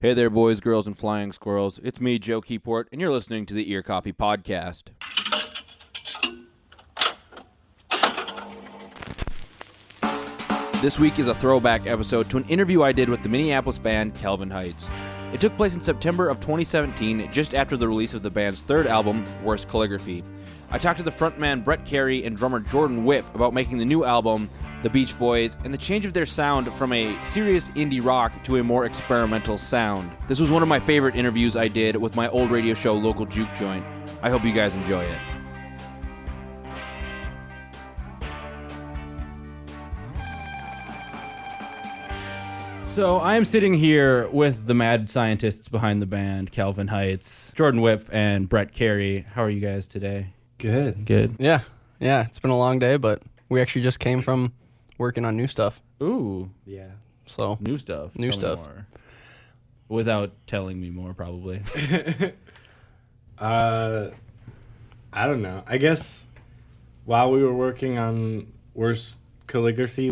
Hey there, boys, girls, and flying squirrels. It's me, Joe Keyport, and you're listening to the Ear Coffee Podcast. This week is a throwback episode to an interview I did with the Minneapolis band Calvin Heights. It took place in September of 2017, just after the release of the band's third album, Worst Calligraphy. I talked to the frontman Brett Carey and drummer Jordan Whiff about making the new album, The Beach Boys, and the change of their sound from a serious indie rock to a more experimental sound. This was one of my favorite interviews I did with my old radio show, Local Juke Joint. I hope you guys enjoy it. So I am sitting here with the mad scientists behind the band, Calvin Heights, Jordan Whiff, and Brett Carey. How are you guys today? Good. Yeah. It's been a long day, but we actually just came from working on new stuff. Ooh. Yeah. So New stuff. New Tell me stuff. more. Without telling me more, probably. I don't know. I guess while we were working on Worst Calligraphy,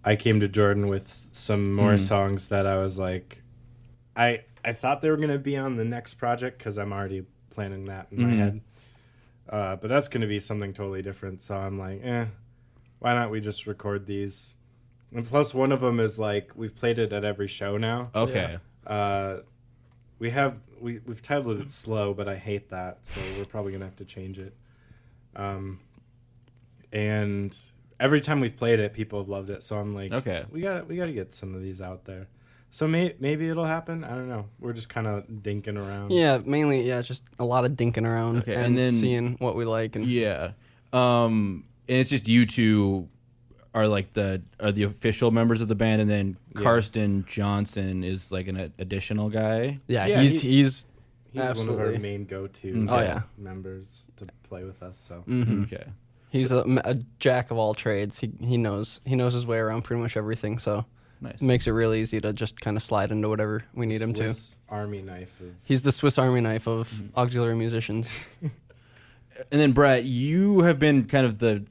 I came to Jordan with some more songs that I was like, I thought they were going to be on the next project because I'm already planning that in my head. But that's going to be something totally different. So I'm like, why not we just record these? And plus one of them is like, we've played it at every show now. Okay. We've titled it Slow, but I hate that, so we're probably gonna have to change it. And every time we've played it, people have loved it. So I'm like, Okay. we gotta get some of these out there. So maybe it'll happen. I don't know. We're just kind of dinking around. yeah, mainly just a lot of dinking around Okay, and and then- seeing what we like. And Yeah. And it's just you two are like the official members of the band, and then Yeah. Karsten Johnson is like an additional guy. yeah, Yeah, he's He's one of absolutely. our main go-to Okay. Oh, yeah. members to play with us. So Okay. He's a jack of all trades. He knows his way around pretty much everything. So Nice. it makes it real easy to just kind of slide into whatever we need him to. Swiss Army knife of He's the Swiss Army knife of auxiliary musicians. And then Brett, you have been kind of the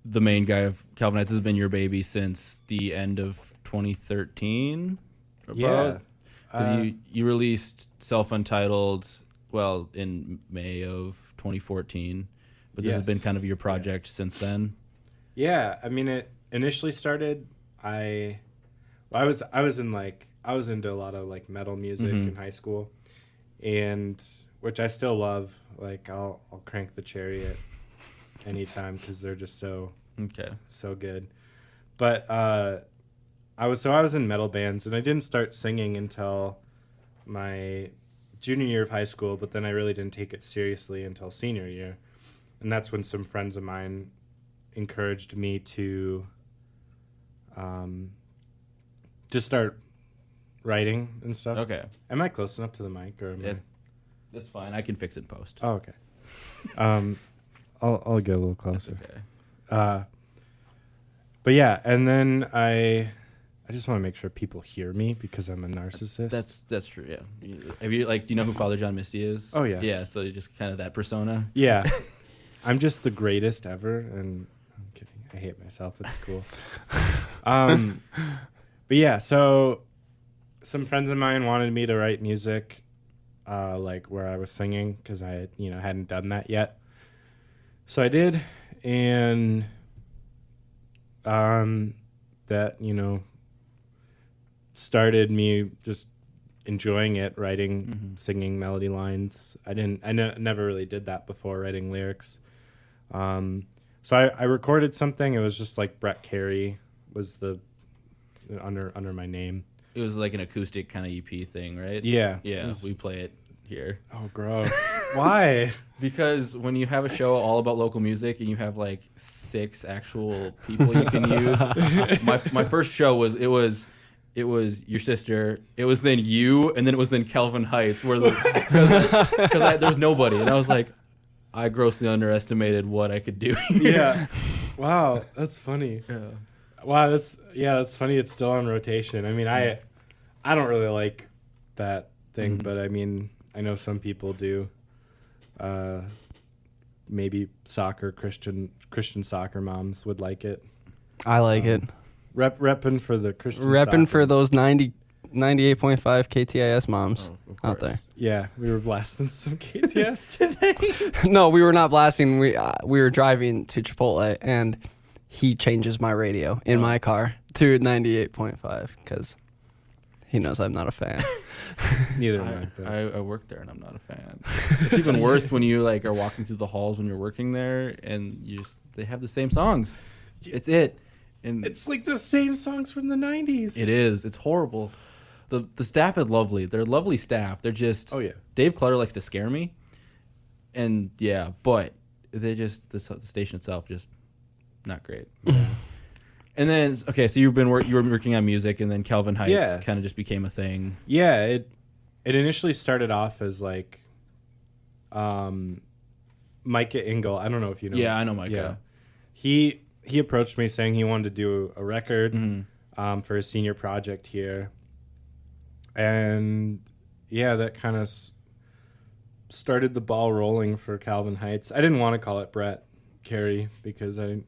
main guy of Calvin Heights. This has been your baby since the end of 2013. Yeah. Because you released Self-Untitled, in May of 2014. But this has been Yes. kind of your project since then. Yeah, I mean, it initially started. I was into a lot of like metal music in high school, and which I still love. Like I'll crank the Chariot anytime because they're just so good. But I was in metal bands, and I didn't start singing until my junior year of high school. But then I really didn't take it seriously until senior year. And that's when some friends of mine encouraged me to just start writing and stuff. Okay. Am I close enough to the mic? Or That's fine. I can fix it in post. Oh, okay. I'll get a little That's closer. okay. But yeah, and then I just want to make sure people hear me because I'm a narcissist. That's true, yeah. Have you, do you know who Father John Misty is? Oh, yeah. Yeah, so you're just kind of that persona. Yeah. I'm just the greatest ever, and I'm kidding. I hate myself. It's cool. But yeah, so some friends of mine wanted me to write music, where I was singing, because I hadn't done that yet. So I did, and that started me just enjoying it, writing, singing melody lines. I never really did that before, writing lyrics. So I recorded something. It was just like Brett Carey was the under my name. It was like an acoustic kind of EP thing, right? Yeah. Yeah, we play it here. Oh, gross. Why? Because when you have a show all about local music and you have like 6 actual people you can use, my first show was your sister, it was then you, and then it was then Calvin Heights, where because there was nobody, and I was like, I grossly underestimated what I could do here. Yeah. Wow, that's funny. Yeah. Wow, that's funny. It's still on rotation. I mean, I don't really like that thing, but I mean, I know some people do. Maybe Christian soccer moms would like it. I like it. repping for the Christian Repping soccer. for those 98.5 KTIS moms out there. Yeah, we were blasting some KTS today. No, we were not blasting. We were driving to Chipotle, and he changes my radio in my car to 98.5 because he knows I'm not a fan. Neither am I. I work there and I'm not a fan. It's even worse when you like are walking through the halls when you're working there and they have the same songs. It's it. And It's like the same songs from the 90s. it is. It's horrible. The staff is lovely. They're lovely staff. They're just Dave Clutter likes to scare me. And yeah, but they just the station itself just not great. Yeah. And then okay, so you were working on music, and then Calvin Heights kind of just became a thing. Yeah, it initially started off as like Micah Engel. I don't know if you know. Yeah, I know Micah. Yeah. He approached me saying he wanted to do a record for his senior project here. And yeah, that kind of started the ball rolling for Calvin Heights. I didn't want to call it Brett Carey because I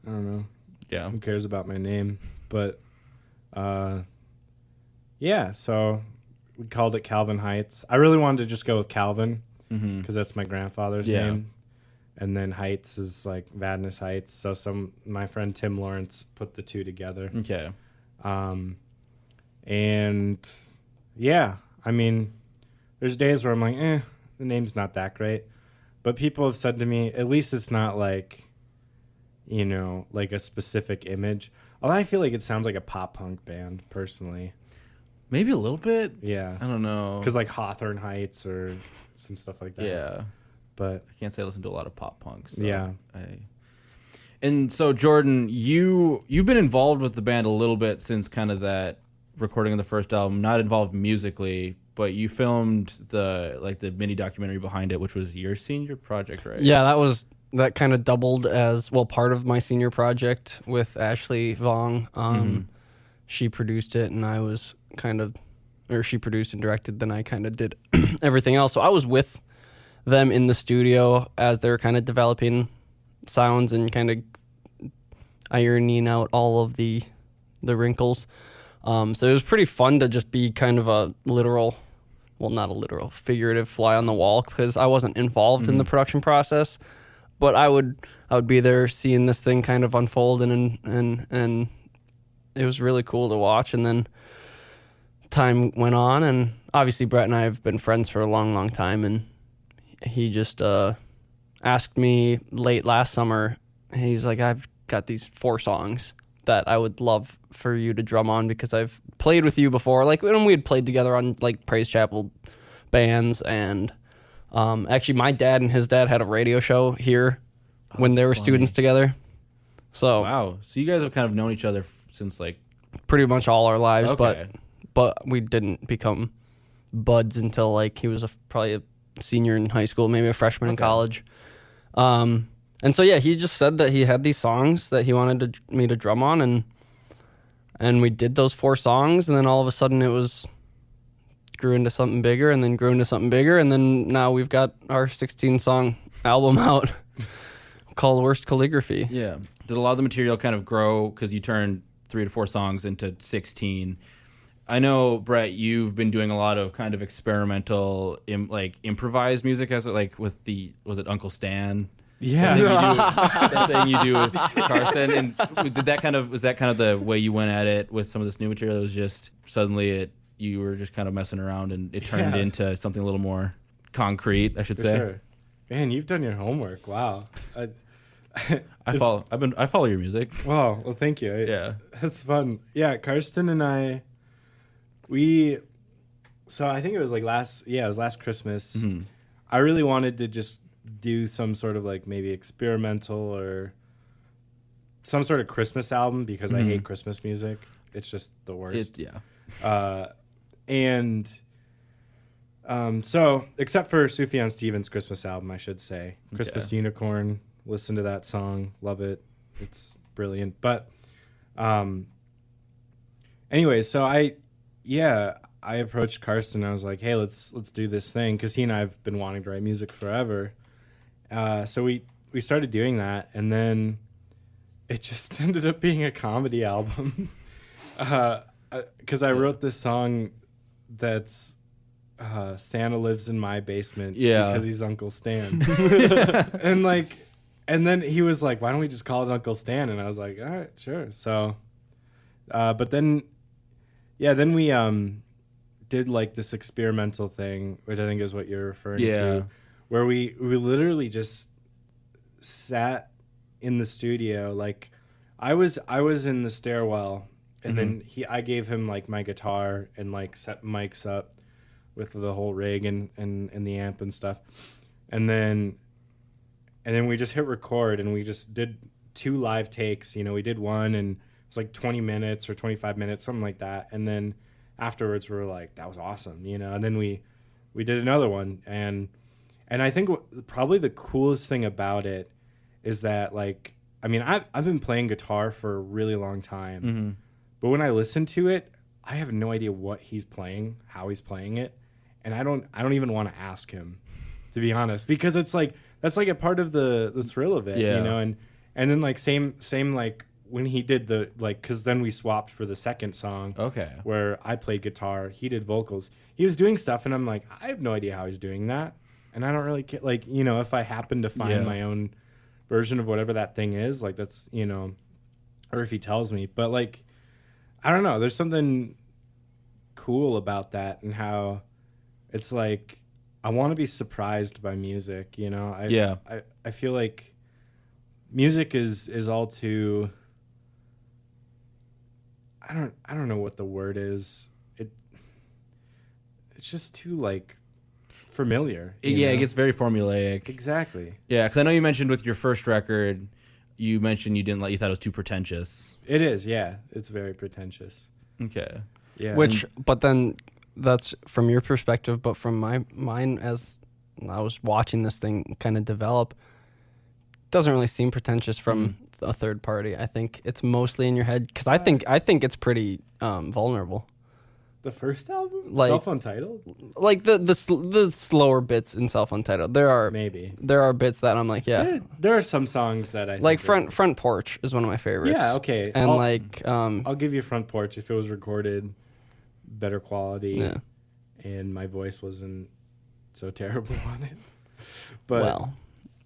don't know. Yeah. Who cares about my name? But yeah, so we called it Calvin Heights. I really wanted to just go with Calvin because that's my grandfather's name. And then Heights is like Vadnais Heights. So my friend Tim Lawrence put the two together. Okay. And yeah, I mean, there's days where I'm like, the name's not that great. But people have said to me, at least it's not like, you know, like a specific image. Although I feel like it sounds like a pop punk band, personally. Maybe a little bit. Yeah. I don't know. Because like Hawthorne Heights or some stuff like that. Yeah. But I can't say I listen to a lot of pop punk. So yeah. And so Jordan, you've been involved with the band a little bit since kind of that recording of the first album. Not involved musically, but you filmed the mini documentary behind it, which was your senior project, right? Yeah, that kind of doubled as part of my senior project with Ashley Vong. She produced it, and I was she produced and directed. Then I kind of did everything else. So I was with them in the studio as they're kind of developing sounds and kind of ironing out all of the wrinkles. So it was pretty fun to just be kind of a literal, not a literal, figurative fly on the wall because I wasn't involved in the production process, but I would be there seeing this thing kind of unfold and it was really cool to watch. And then time went on, and obviously Brett and I have been friends for a long, long time, and he just asked me late last summer. He's like, I've got these 4 songs that I would love for you to drum on because I've played with you before. Like when we had played together on like Praise Chapel bands, and actually my dad and his dad had a radio show here when they were students together. So wow, so you guys have kind of known each other since like pretty much all our lives, okay. but we didn't become buds until like he was probably a senior in high school, maybe a freshman in college. And so yeah, he just said that he had these songs that he wanted me to drum on, and we did those 4 songs, and then all of a sudden it grew into something bigger, and then grew into something bigger, and then now we've got our 16-song album out called Worst Calligraphy. Yeah. Did a lot of the material kind of grow because you turned 3 to 4 songs into 16? I know, Brett, you've been doing a lot of kind of experimental, improvised music, was it Uncle Stan? Yeah. That thing you do with Carson. And was that kind of the way you went at it with some of this new material? It was just suddenly you were just kind of messing around and it turned into something a little more concrete, I should say. Sure. Man, you've done your homework. Wow. I follow your music. Wow. Well, thank you. Yeah. That's fun. Yeah, Karsten and I, so I think it was last Christmas. Mm-hmm. I really wanted to just do some sort of like maybe experimental or some sort of Christmas album because I hate Christmas music. It's just the worst. So except for Sufjan Stevens' Christmas album, I should say. Christmas Unicorn, listen to that song, love it. It's brilliant. But anyway, so I approached Karsten. I was like, hey, let's do this thing because he and I have been wanting to write music forever. So we started doing that, and then it just ended up being a comedy album. Because I wrote this song that's Santa lives in my basement because he's Uncle Stan. and then he was like, why don't we just call it Uncle Stan? And I was like, all right, sure. So, but then we did like this experimental thing, which I think is what you're referring to, where we literally just sat in the studio. Like I was in the stairwell, and then I gave him like my guitar and like set mics up with the whole rig and the amp and stuff, and then we just hit record, and we just did 2 live takes. We did one, and it was like 20 minutes or 25 minutes, something like that, and then afterwards we were like, that was awesome, and then we did another one, and I think probably the coolest thing about it is that, like, I mean, I've been playing guitar for a really long time, but when I listen to it, I have no idea what he's playing, how he's playing it, and I don't even want to ask him, to be honest, because it's like that's like a part of the thrill of it, and then like same like when he did the like, because then we swapped for the second song, where I played guitar, he did vocals, he was doing stuff, and I'm like, I have no idea how he's doing that, and I don't really care, like, if I happen to find my own version of whatever that thing is, like, that's, or if he tells me, but like, I don't know, there's something cool about that, and how it's like I want to be surprised by music, I feel like music is all too, I don't know what the word is, it's just too like familiar. It gets very formulaic. Exactly. Yeah, because I know you mentioned with your first record, you mentioned you thought it was too pretentious. It is, yeah. It's very pretentious. Okay. Yeah. But then that's from your perspective, but from mine, as I was watching this thing kind of develop, it doesn't really seem pretentious from a third party. I think it's mostly in your head, because I think it's pretty vulnerable. The first album? Like, Self-Untitled? Like the slower bits in Self-Untitled. There are bits that I'm like, yeah. There are some songs that I like Front Porch is one of my favorites. Yeah, okay. And I'll give you Front Porch if it was recorded better quality and my voice wasn't so terrible on it. But well,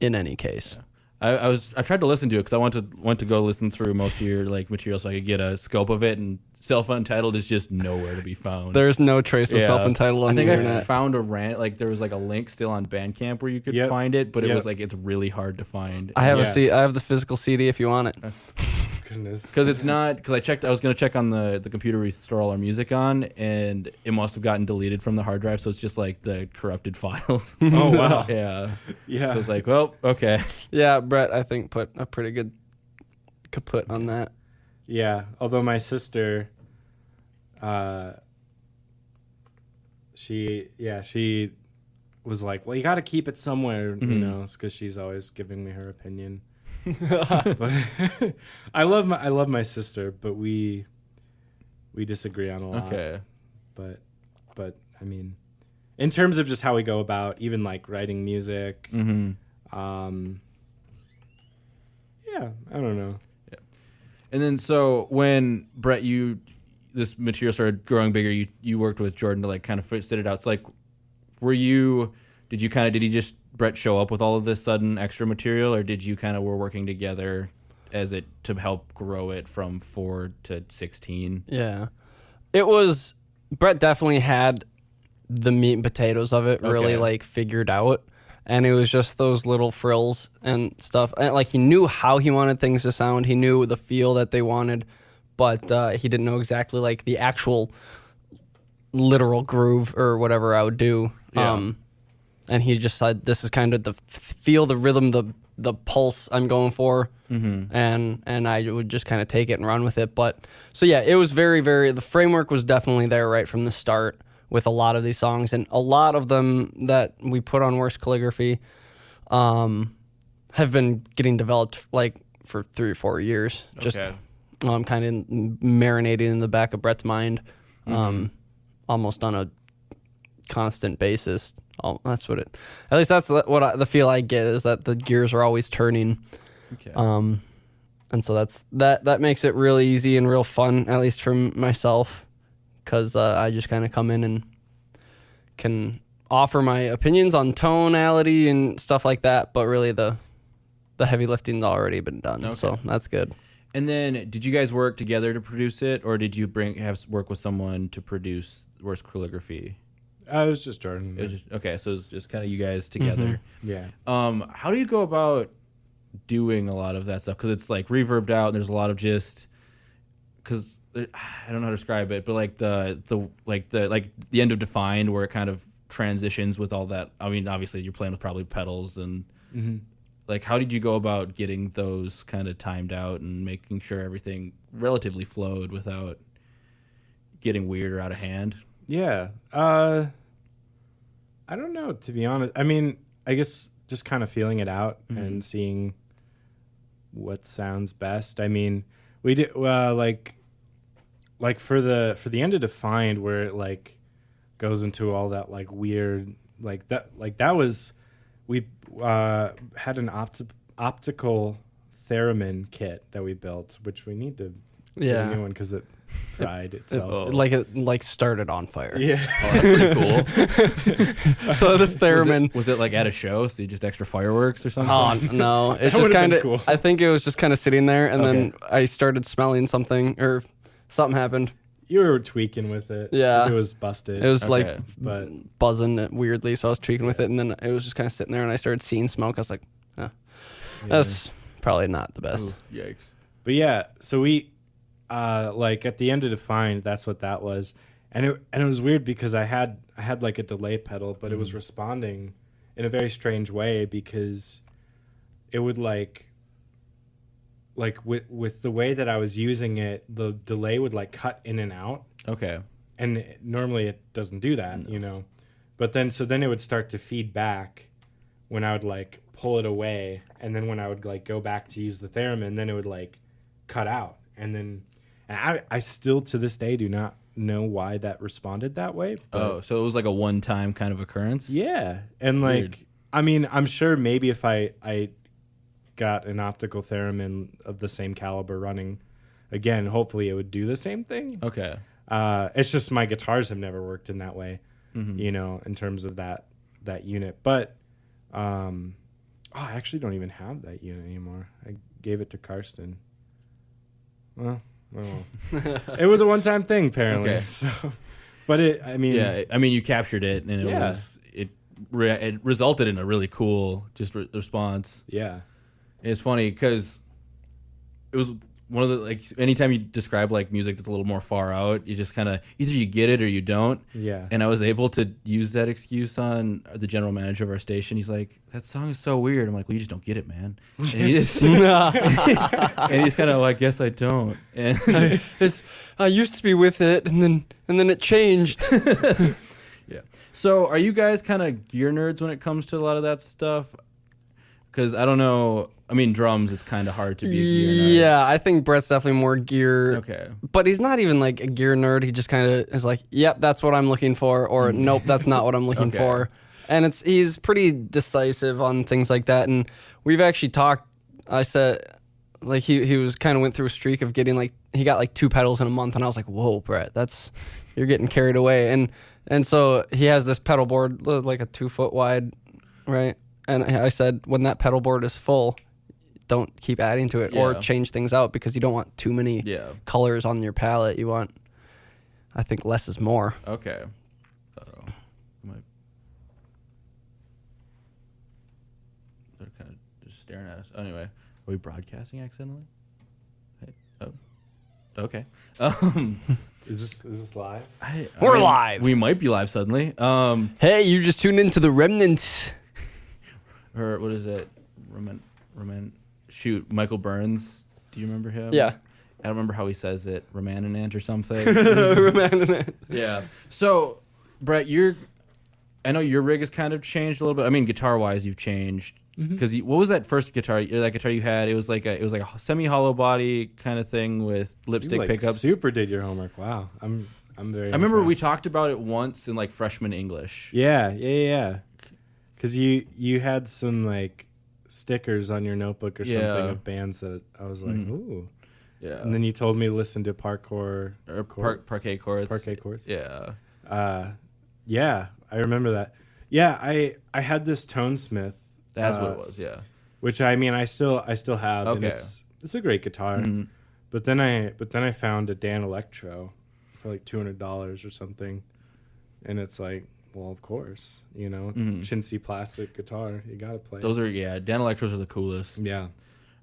in any case. Yeah. I tried to listen to it because I went to go listen through most of your like material so I could get a scope of it, and Self-Untitled is just nowhere to be found. There's no trace of Self-Untitled on the internet. I think I found a rant, like there was like a link still on Bandcamp where you could find it, but it was like it's really hard to find. I have I have the physical CD if you want it. Goodness. Because it's not, because I was going to check on the computer we store all our music on, and it must have gotten deleted from the hard drive, so it's just like the corrupted files. Oh, wow. Yeah. Yeah. So it's like, well, okay. Yeah, Brett, I think, put a pretty good kaput on that. Yeah, although my sister, she was like, well, you got to keep it somewhere, because she's always giving me her opinion. But I love my sister, but we disagree on a lot. Okay. But I mean, in terms of just how we go about even like writing music, yeah, I don't know. Yeah. And then so when Brett, this material started growing bigger, you worked with Jordan to like kind of fit it out. It's like, did he just Brett show up with all of this sudden extra material, or did you kind of were working together to help grow it from 4 to 16? Yeah, it was, Brett definitely had the meat and potatoes of it really like figured out, and it was just those little frills and stuff. And like, he knew how he wanted things to sound, he knew the feel that they wanted, but he didn't know exactly like the actual literal groove or whatever I would do. Yeah. And he just said, this is kind of the feel, the rhythm, the pulse I'm going for. Mm-hmm. And I would just kind of take it and run with it. But so yeah, it was very, very, the framework was definitely there right from the start with a lot of these songs, and a lot of them that we put on Worst Calligraphy have been getting developed like for 3 or 4 years. Just kind of marinating in the back of Brett's mind, almost on a constant basis. That's what it. At least that's what the feel I get, is that the gears are always turning. Okay. And so that makes it really easy and real fun, at least for myself, because I just kind of come in and can offer my opinions on tonality and stuff like that, but really the heavy lifting's already been done, Okay. so that's good. And then, did you guys work together to produce it, or did you work with someone to produce Worst Calligraphy? I was just Jordan. It was okay, so it was just kind of you guys together. Yeah. How do you go about doing a lot of that stuff? Because it's like reverbed out, and there's a lot of because I don't know how to describe it, but like the end of Defined, where it kind of transitions with all that. I mean, obviously you're playing with probably pedals and. Mm-hmm. Like, how did you go about getting those kind of timed out and making sure everything relatively flowed without getting weird or out of hand? Yeah. I don't know, to be honest. I mean, I guess just kind of feeling it out and seeing what sounds best. I mean, we did like for the end of Defined, where it like goes into all that like weird that was. We had an optical theremin kit that we built, which we need to get a new one because it fried itself. It started on fire. Yeah. Oh, that's pretty cool. So this theremin Was it like at a show? So you just extra fireworks or something? Oh no! It That just would've been kind of. cool. I think it was just kind of sitting there, and then Okay. I started smelling something, or something happened. You were tweaking with it. Yeah. 'Cause it was busted. It was Okay. like But buzzing it weirdly, so I was tweaking with it, and then it was just kind of sitting there, and I started seeing smoke. I was like, that's probably not the best. Ooh, yikes. But yeah, so we like at the end of Defined, that's what that was. And it was weird because I had like a delay pedal, but it was responding in a very strange way because it would like with the way that I was using it, the delay would like cut in and out. Okay. And normally it doesn't do that, you know. But then it would start to feed back when I would like pull it away, and then when I would like go back to use the theremin, then it would like cut out. And I still to this day do not know why that responded that way. But So it was like a one-time kind of occurrence? yeah. And like Weird. I mean, I'm sure maybe if I got an optical theremin of the same caliber running again, hopefully it would do the same thing. Okay. It's just my guitars have never worked in that way, you know, in terms of that unit. But I actually don't even have that unit anymore. I gave it to Karsten. Well, it was a one-time thing apparently. Okay. So, but I mean, you captured it, and it resulted in a really cool response. yeah. It's funny because it was one of the, like, anytime you describe like music that's a little more far out, you just kind of either you get it or you don't. Yeah. And I was able to use that excuse on the general manager of our station. He's like, "That song is so weird." I'm like, "Well, you just don't get it, man." And he just and he's kind of like, "Guess I don't." And I used to be with it, and then it changed. yeah. So, are you guys kind of gear nerds when it comes to a lot of that stuff? Because I don't know. I mean, drums, it's kind of hard to be a gear nerd. Yeah, I think Brett's definitely more gear. Okay. But he's not even like a gear nerd. He just kind of is like, yep, that's what I'm looking for, or nope, that's not what I'm looking Okay. for. And he's pretty decisive on things like that. And we've actually talked. I said, like, he was kind of went through a streak of getting like, he got like 2 pedals in a month, and I was like, whoa, Brett, you're getting carried away. And so he has this pedal board like a 2 foot wide, right? And I said, when that pedal board is full, don't keep adding to it or change things out, because you don't want too many colors on your palette. You want, I think, less is more. Okay. They're kind of just staring at us. Anyway, are we broadcasting accidentally? Hey. Oh. Okay. Is this live? We're live. We might be live suddenly. Hey, you just tuned into The Remnant. Or what is it? Shoot, Michael Burns. Do you remember him? Yeah. I don't remember how he says it. Romanant or something. Remnant. Yeah. So, Brett, I know your rig has kind of changed a little bit. I mean, guitar-wise, you've changed. Because what was that first guitar? That guitar you had? It was like a semi-hollow body kind of thing with lipstick pickups. Super did your homework. Wow, I'm very. I remember we impressed. talked about it once in like freshman English. Yeah. Because you had some like stickers on your notebook or something of bands that I was like, ooh. Yeah. And then you told me to listen to parkour Or parquet courts. Parquet courts. Yeah. Yeah, I remember that. Yeah, I had this Tonesmith. That's what it was, yeah. Which I still have, and Okay. it's a great guitar. Mm-hmm. But then I found a Dan Electro for like $200 or something, and it's like, well, of course, chintzy plastic guitar, you gotta play. Those are Dan Electros are the coolest. Yeah,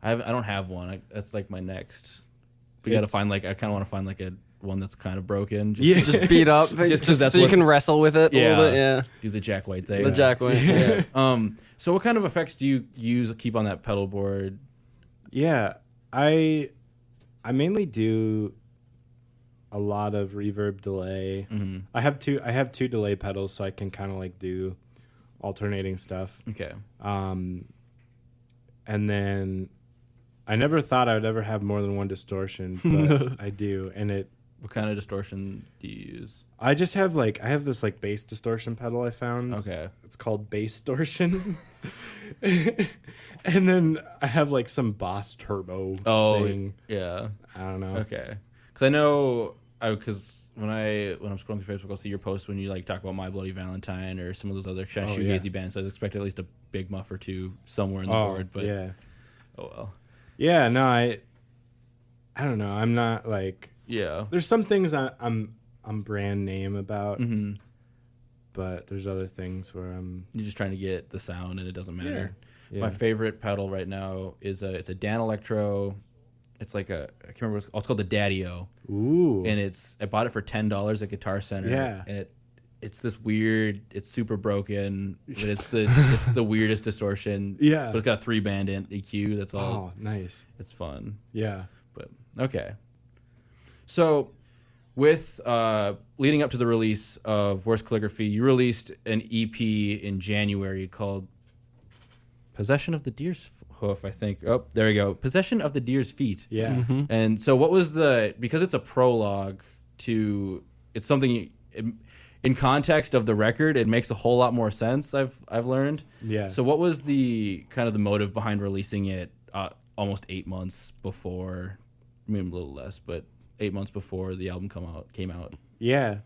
I don't have one. That's like my next. We got to find I kind of want to find like a one that's kind of broken. Just beat up, just that's so you can wrestle with it a little bit. Yeah, do the Jack White thing. The Jack White. Yeah. So what kind of effects do you keep on that pedal board? Yeah, I mainly do a lot of reverb delay. Mm-hmm. I have two delay pedals, so I can kind of like do alternating stuff. Okay. And then I never thought I would ever have more than one distortion, but I do, and it. What kind of distortion do you use? I just have this like bass distortion pedal I found. Okay. It's called bass distortion. And then I have like some Boss Turbo thing. Yeah. I don't know. Okay. Because I know, because when I'm scrolling through Facebook, I'll see your post when you like talk about My Bloody Valentine or some of those other kind of shoegazy bands. So I was expecting at least a big muff or two somewhere in the board. But yeah. Oh well. Yeah. No, I don't know. I'm not like. Yeah. There's some things I'm brand name about, mm-hmm. but there's other things where You're just trying to get the sound, and it doesn't matter. Yeah. My favorite pedal right now is it's a Dan Electro. It's like I can't remember. It's called the Daddy-O. Ooh. And I bought it for $10 at Guitar Center. Yeah. And it's this weird. It's super broken, but it's the weirdest distortion. Yeah. But it's got a 3-band EQ. That's all. Oh, nice. It's fun. Yeah. But okay. So, with leading up to the release of Worst Calligraphy, you released an EP in January called Possession of the Deer's Hoof, I think. Oh, there we go. Possession of the Deer's Feet. Yeah. Mm-hmm. And so what was because it's a prologue to, it's something, in context of the record, it makes a whole lot more sense, I've learned. Yeah. So what was the kind of the motive behind releasing it almost 8 months before, maybe a little less, but 8 months before the album came out? Yeah.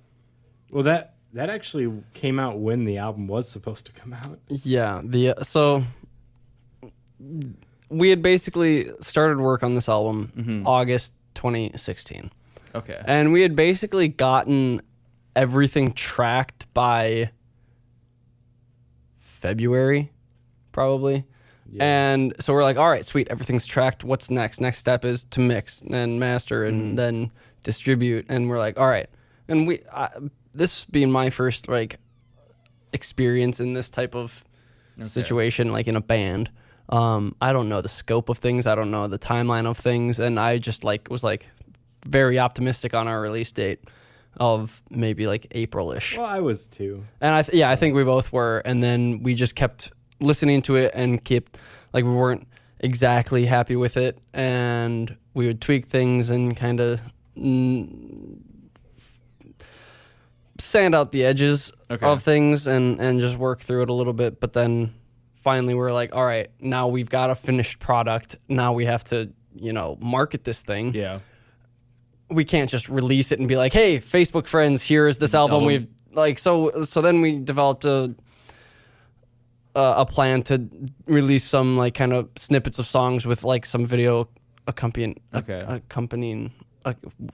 Well, that actually came out when the album was supposed to come out. Yeah. So we had basically started work on this album August 2016. Okay. And we had basically gotten everything tracked by February, probably. Yeah. And so we're like, all right, sweet, everything's tracked. What's next? Next step is to mix and master and then distribute. And we're like, all right. And this being my first like experience in this type of situation, like in a band, I don't know the scope of things. I don't know the timeline of things. And I just was very optimistic on our release date of maybe like April-ish. Well, I was too. And I think we both were. And then we just kept listening to it and kept, we weren't exactly happy with it. And we would tweak things and kind of sand out the edges of things and just work through it a little bit. But then finally we're like, all right, now we've got a finished product. Now we have to, market this thing. Yeah. We can't just release it and be like, hey, Facebook friends, here's this album. We've so then we developed a plan to release some kind of snippets of songs with some video accompanying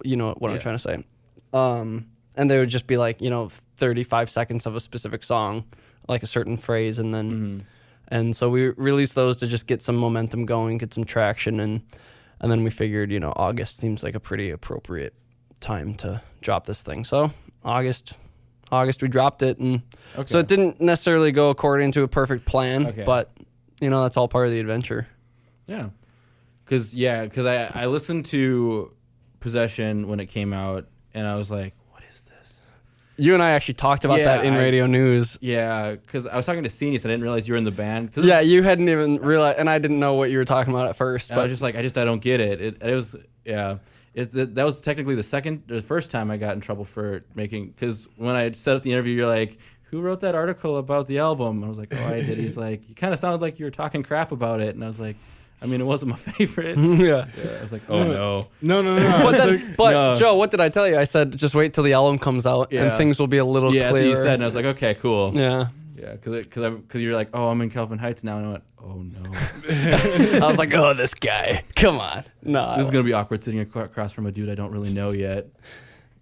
you know what I'm trying to say. And they would just be 35 seconds of a specific song, like a certain phrase, and then and so we released those to just get some momentum going, get some traction, and then we figured, August seems like a pretty appropriate time to drop this thing. So August we dropped it, and so it didn't necessarily go according to a perfect plan, but that's all part of the adventure. Yeah, because I listened to Possession when it came out, and I was like, what is this? You and I actually talked about that in radio news. Yeah, because I was talking to Senius, and I didn't realize you were in the band. Yeah, you hadn't even realized, and I didn't know what you were talking about at first. But I was just like, I don't get it. It was that was technically the first time I got in trouble for making, because when I set up the interview, you're like, who wrote that article about the album? I was like, oh, I did. He's like, you kind of sounded like you were talking crap about it. And I was like, I mean, it wasn't my favorite. Yeah. I was like, oh, no. No. But Joe, what did I tell you? I said, just wait till the album comes out and things will be a little clearer. Yeah, that's what you said. And I was like, okay, cool. Yeah. Yeah, because you're like, oh, I'm in Calvin Heights now. And I went, oh, no. I was like, oh, this guy. Come on. No. This is going to be awkward sitting across from a dude I don't really know yet.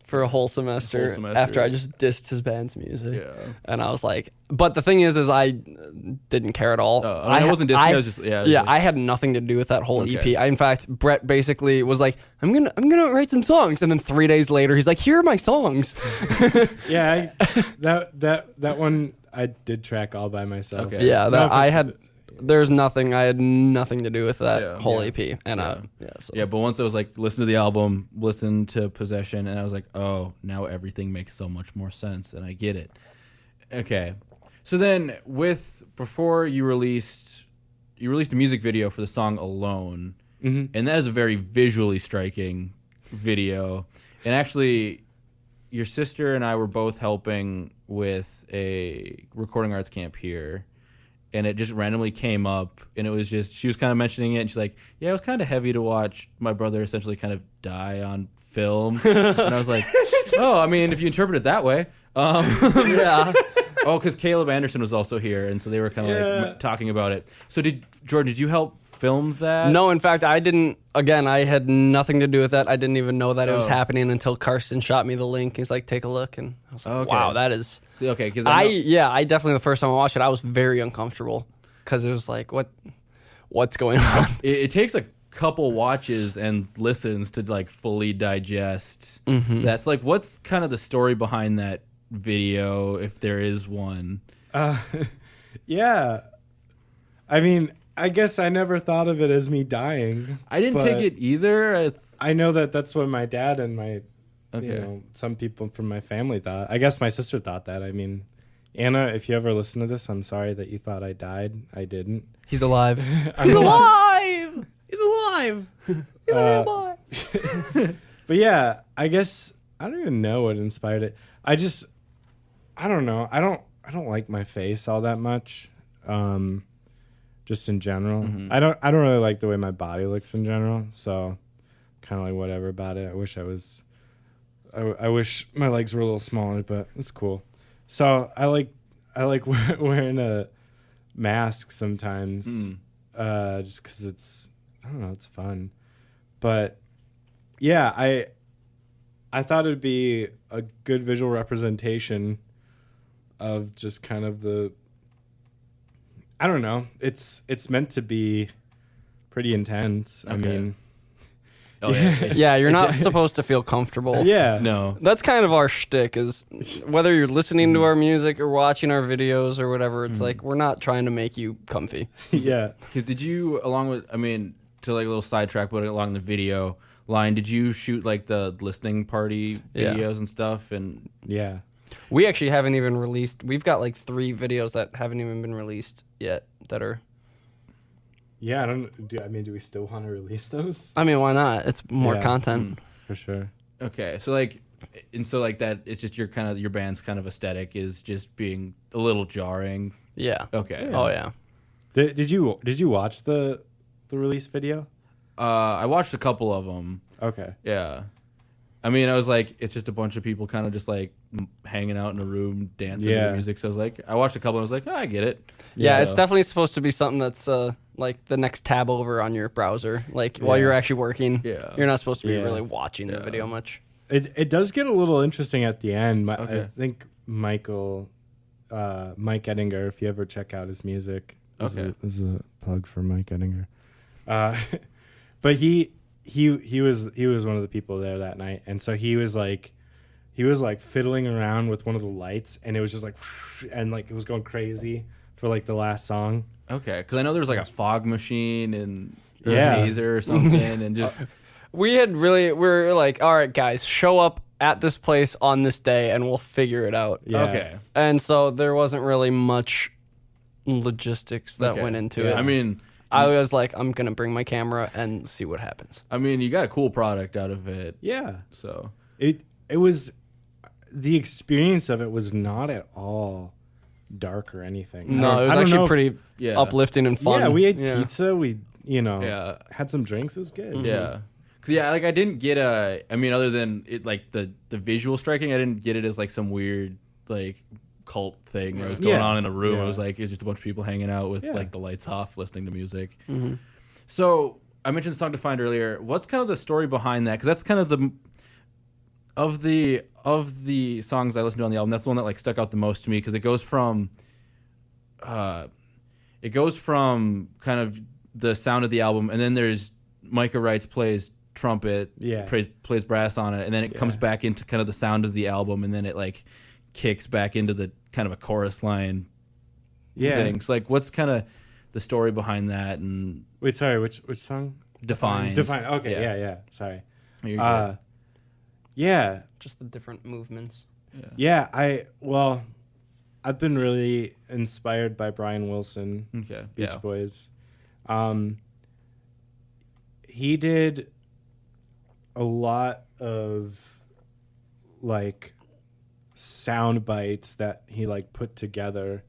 For a whole semester after I just dissed his band's music. Yeah. And I was like, but the thing is I didn't care at all. I wasn't dissing. I was just, I had nothing to do with that whole EP. In fact, Brett basically was like, I'm gonna write some songs. And then 3 days later, he's like, here are my songs. Yeah. That one I did track all by myself. Okay. Yeah. I had nothing to do with that whole EP. And but once I was like, listen to the album, listen to Possession, and I was like, oh, now everything makes so much more sense, and I get it. Okay. So then before you released a music video for the song Alone, and that is a very visually striking video. And actually, your sister and I were both helping with a recording arts camp here. And it just randomly came up, and it was just, she was kind of mentioning it, and she's like, yeah, it was kind of heavy to watch my brother essentially kind of die on film. And I was like, oh, I mean, if you interpret it that way. Yeah. Oh, because Caleb Anderson was also here, and so they were kind of like talking about it. So Jordan, did you help film that? No, in fact, I didn't. Again, I had nothing to do with that. I didn't even know that it was happening until Karsten shot me the link. He's like, take a look. And I was like, wow, that is... Okay, because I definitely, the first time I watched it, I was very uncomfortable because it was like, what's going on? It takes a couple watches and listens to like fully digest. That's like, what's kind of the story behind that video, if there is one? Yeah. I mean, I guess I never thought of it as me dying. I didn't take it either. I know that's what my dad and my... some people from my family thought. I guess my sister thought that. I mean, Anna, if you ever listen to this, I'm sorry that you thought I died. I didn't. He's alive. He's alive! He's alive! He's a real boy. But yeah, I guess I don't even know what inspired it. I don't know. I don't like my face all that much. Just in general. I don't really like the way my body looks in general. So kind of like whatever about it. I wish my legs were a little smaller, but it's cool. So I like wearing a mask sometimes, just because it's fun. But yeah, I thought it'd be a good visual representation of just kind of I don't know. It's meant to be pretty intense. Okay. I mean. Yeah, you're not supposed to feel comfortable. Yeah. No. That's kind of our shtick, is whether you're listening to our music or watching our videos or whatever, it's like we're not trying to make you comfy. Yeah. Because did you, along with, I mean, to like a little sidetrack, but along the video line, did you shoot like the listening party videos and stuff? And yeah. We actually haven't even released, we've got like 3 videos that haven't even been released yet that are... Yeah, do we still want to release those? I mean, why not? It's more content. For sure. Okay, so like, that, it's just your band's kind of aesthetic is just being a little jarring. Yeah. Okay. Oh yeah. Did you watch the release video? I watched a couple of them. Okay. Yeah. I mean, I was like, it's just a bunch of people kind of just like hanging out in a room dancing to music. So I was like, I watched a couple and I was like, oh, I get it. Yeah, it's definitely supposed to be something that's like the next tab over on your browser. Like while you're actually working, you're not supposed to be really watching the video much. It does get a little interesting at the end. I think Mike Ettinger, if you ever check out his music, this is a plug for Mike Ettinger. But he was one of the people there that night, and so he was like fiddling around with one of the lights, and it was just like, and like it was going crazy for like the last song. Okay, because I know there was like a fog machine and a laser or something, and just we were like, all right, guys, show up at this place on this day, and we'll figure it out. Yeah. Okay, and so there wasn't really much logistics that went into it. I mean, I was like, I'm gonna bring my camera and see what happens. I mean, you got a cool product out of it. Yeah. So it was the experience of it was not at all dark or anything. No, it was actually pretty uplifting and fun. Yeah, we ate pizza. We, had some drinks. It was good. Mm-hmm. Yeah. Cause like I didn't get other than it, like the visual striking, I didn't get it as like some weird like cult thing that was going on in a room. It was like, it's just a bunch of people hanging out with like the lights off, listening to music. Mm-hmm. So I mentioned Song to Find earlier. What's kind of the story behind that? Cause that's kind of of the songs I listened to on the album, that's the one that like stuck out the most to me. Cause it goes from kind of the sound of the album, and then there's Micah Wrights plays trumpet, plays brass on it, and then it comes back into kind of the sound of the album, and then it like kicks back into the kind of a chorus line thing. So like, what's kind of the story behind that? And wait, sorry, which song? Define. Okay, yeah. Sorry. You're good. Yeah, just the different movements. Yeah, I've been really inspired by Brian Wilson, Beach Boys. He did a lot of like sound bites that he like put together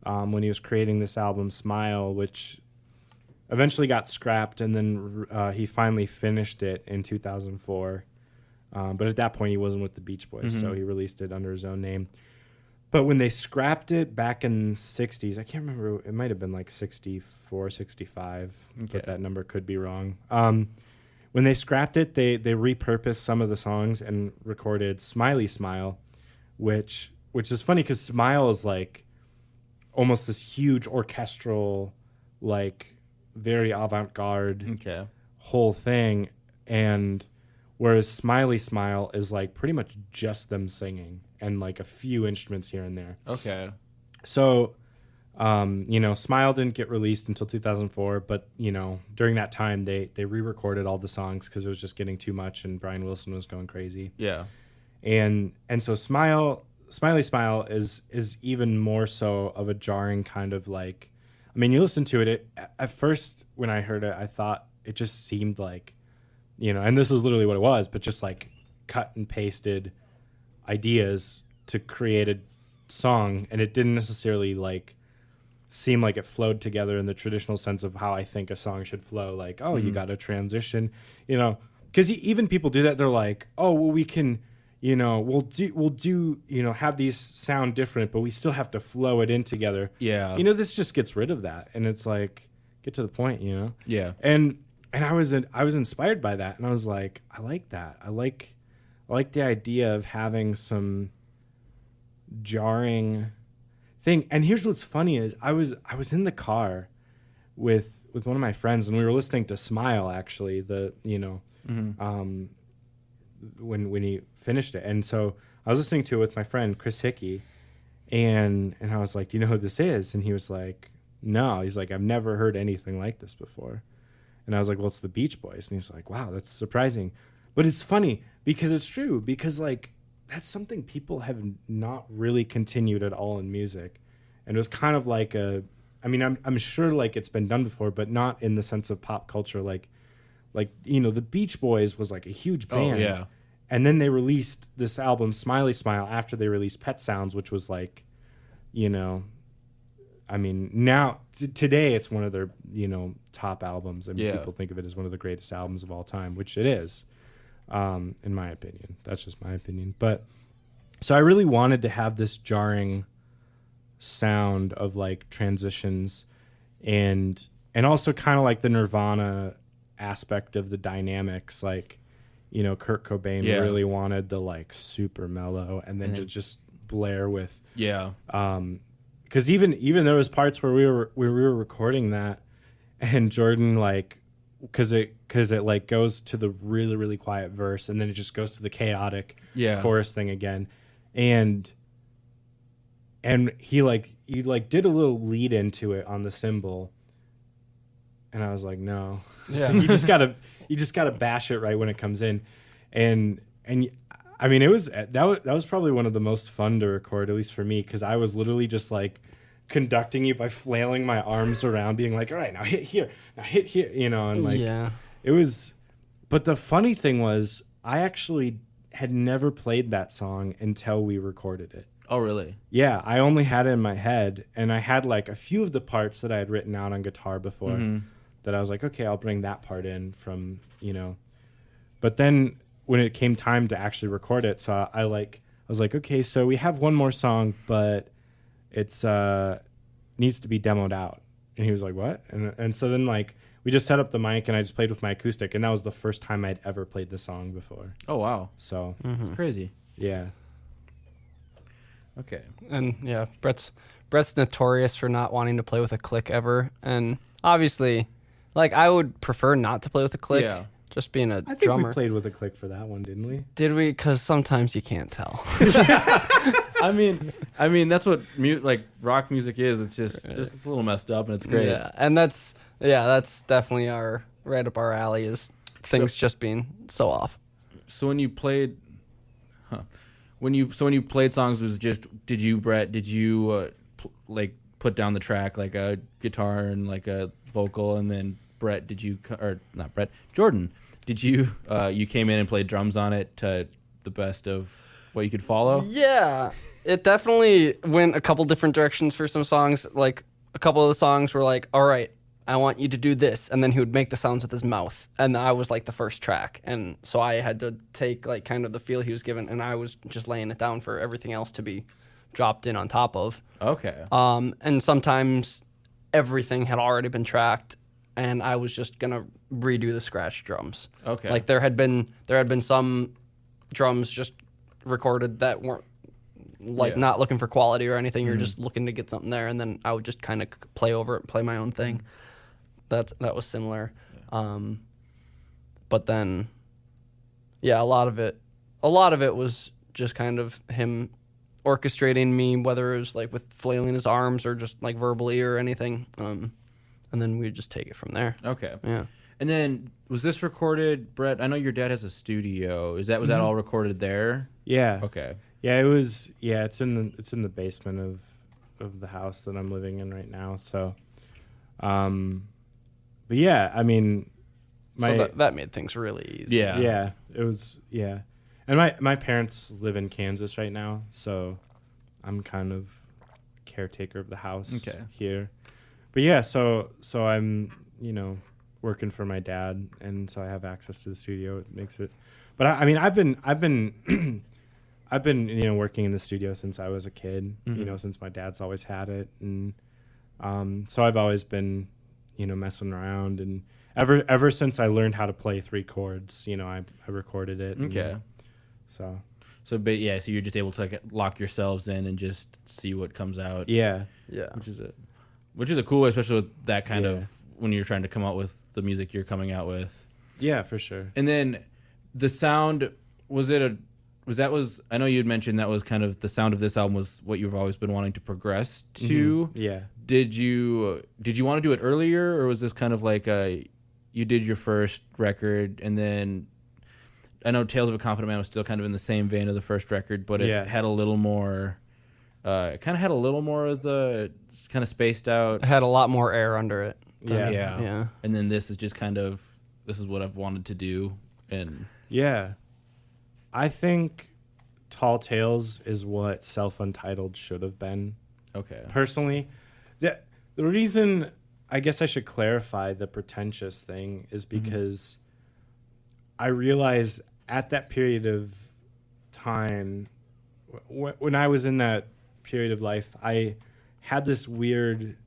when he was creating this album Smile, which eventually got scrapped, and then he finally finished it in 2004. But at that point he wasn't with the Beach Boys, so he released it under his own name. But when they scrapped it back in the 60s, I can't remember, it might have been like 64, 65, but that number could be wrong. When they scrapped it, they repurposed some of the songs and recorded Smiley Smile, which is funny because Smile is like almost this huge orchestral, like very avant-garde whole thing. And whereas Smiley Smile is like pretty much just them singing and like a few instruments here and there. Okay. So, Smile didn't get released until 2004, but, during that time they re-recorded all the songs because it was just getting too much and Brian Wilson was going crazy. Yeah. And so Smiley Smile is even more so of a jarring kind of like, I mean, you listen to it, at first when I heard it, I thought it just seemed like, and this is literally what it was, but just like cut and pasted ideas to create a song, and it didn't necessarily like seem like it flowed together in the traditional sense of how I think a song should flow. Like, you got to transition, because even people do that. They're like, oh, well, we can, we'll do, have these sound different, but we still have to flow it in together. Yeah. This just gets rid of that, and it's like, get to the point, Yeah. And I was inspired by that, and I was like, I like that. I like the idea of having some jarring thing. And here's what's funny is I was in the car with one of my friends, and we were listening to Smile actually, when he finished it. And so I was listening to it with my friend Chris Hickey, and I was like, do you know who this is? And he was like, no. He's like, I've never heard anything like this before. And I was like, well, it's the Beach Boys. And he's like, wow, that's surprising. But it's funny because it's true, because like that's something people have not really continued at all in music. And it was kind of like I'm sure like it's been done before, but not in the sense of pop culture. Like, the Beach Boys was like a huge band. Oh, yeah. And then they released this album, Smiley Smile, after they released Pet Sounds, which was like, now today it's one of their, top albums. I mean, people think of it as one of the greatest albums of all time, which it is, in my opinion. That's just my opinion. But so I really wanted to have this jarring sound of like transitions and also kind of like the Nirvana aspect of the dynamics. Like, Kurt Cobain really wanted the like super mellow and then to just blare with. Yeah. Because even there was parts where we were recording that, and Jordan like, because it like goes to the really really quiet verse, and then it just goes to the chaotic chorus thing again, and he did a little lead into it on the cymbal, and I was like, no, so you just gotta bash it right when it comes in, and I mean, that was probably one of the most fun to record, at least for me, because I was literally just like conducting you by flailing my arms around, being like, all right, now hit here, and like, it was. But the funny thing was, I actually had never played that song until we recorded it. Oh, really? Yeah, I only had it in my head, and I had like a few of the parts that I had written out on guitar before that I was like, okay, I'll bring that part in from, But then when it came time to actually record it, so I was like, okay, so we have one more song, but it's needs to be demoed out. And he was like, what? And so then like we just set up the mic and I just played with my acoustic, and that was the first time I'd ever played the song before. Oh, wow. So It's crazy. yeah. Okay. And yeah, Brett's notorious for not wanting to play with a click ever. And obviously, like, I would prefer not to play with a click. Yeah. Just being a I think drummer. we played with a click for that one, didn't we? Did we? Because sometimes you can't tell. I mean, that's what rock music is. It's just it's a little messed up, and it's great. Yeah, and that's definitely right up our alley, is things just being so off. So when you played, when you played songs, did you put down the track like a guitar and like a vocal, and then Jordan, did you came in and played drums on it to the best of what you could follow? Yeah, it definitely went a couple different directions for some songs. Like, a couple of the songs were like, all right, I want you to do this, and then he would make the sounds with his mouth, and I was like the first track, and so I had to take like kind of the feel he was given, and I was just laying it down for everything else to be dropped in on top of. Okay. And sometimes everything had already been tracked, and I was just gonna redo the scratch drums. Okay. Like there had been some drums just recorded that weren't not looking for quality or anything. You're just looking to get something there, and then I would just kind of play over it, play my own thing. That was similar. Yeah. But then, yeah, a lot of it was just kind of him orchestrating me, whether it was like with flailing his arms or just like verbally or anything. And then we'd just take it from there. Okay. Yeah. And then was this recorded, Brett? I know your dad has a studio. Was that all recorded there? Yeah. Okay. Yeah, it was. Yeah, it's in the basement of the house that I'm living in right now. So, but yeah, I mean, so that made things really easy. Yeah. Yeah, it was. Yeah, and my parents live in Kansas right now, so I'm kind of caretaker of the house here. But yeah, so I'm working for my dad, and so I have access to the studio. It makes it. But I mean, I've been working in the studio since I was a kid. Since my dad's always had it, and so I've always been messing around, and ever since I learned how to play 3 chords, I recorded it. Okay. So you're just able to lock yourselves in and just see what comes out. Yeah. Which is a cool, especially with that kind of when you're trying to come out with the music you're coming out with. Yeah, for sure. And then the sound, I know you had mentioned that was kind of the sound of this album was what you've always been wanting to progress to. Mm-hmm. Yeah. Did you want to do it earlier, or was this kind of like you did your first record and then I know Tales of a Confident Man was still kind of in the same vein of the first record, but it had a little more it kind of had a little more of the kind of spaced out. It had a lot more air under it. Yeah. And then this is just kind of, this is what I've wanted to do. And yeah, I think Tall Tales is what Self-Untitled should have been. Okay. Personally, the reason I guess I should clarify the pretentious thing is because I realize at that period of time, when I was in that period of life, I had this weird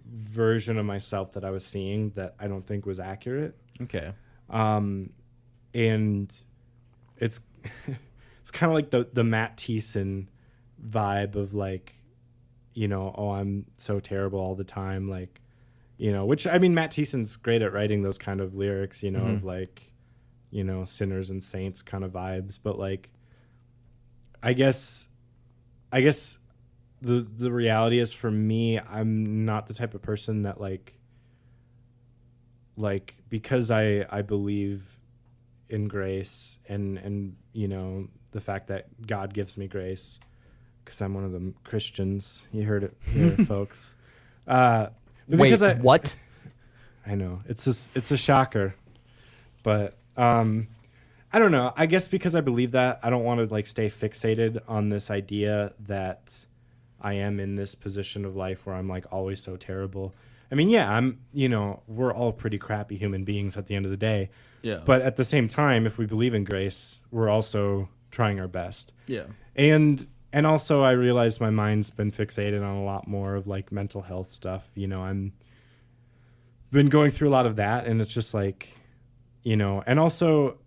version of myself that I was seeing that I don't think was accurate. Okay. And it's kind of like the Matt Thiessen vibe of like, I'm so terrible all the time. Like, which, I mean, Matt Thiessen's great at writing those kind of lyrics, of like, sinners and saints kind of vibes. But like, I guess the reality is, for me, I'm not the type of person that like because I believe in grace and the fact that God gives me grace, because I'm one of the Christians. You heard it here, folks. Wait, what? I know it's a shocker, but I don't know. I guess because I believe that, I don't want to like stay fixated on this idea that I am in this position of life where I'm like always so terrible. I mean, yeah, we're all pretty crappy human beings at the end of the day. Yeah. But at the same time, if we believe in grace, we're also trying our best. Yeah. And also I realized my mind's been fixated on a lot more of like mental health stuff. I'm been going through a lot of that, and it's just like, and also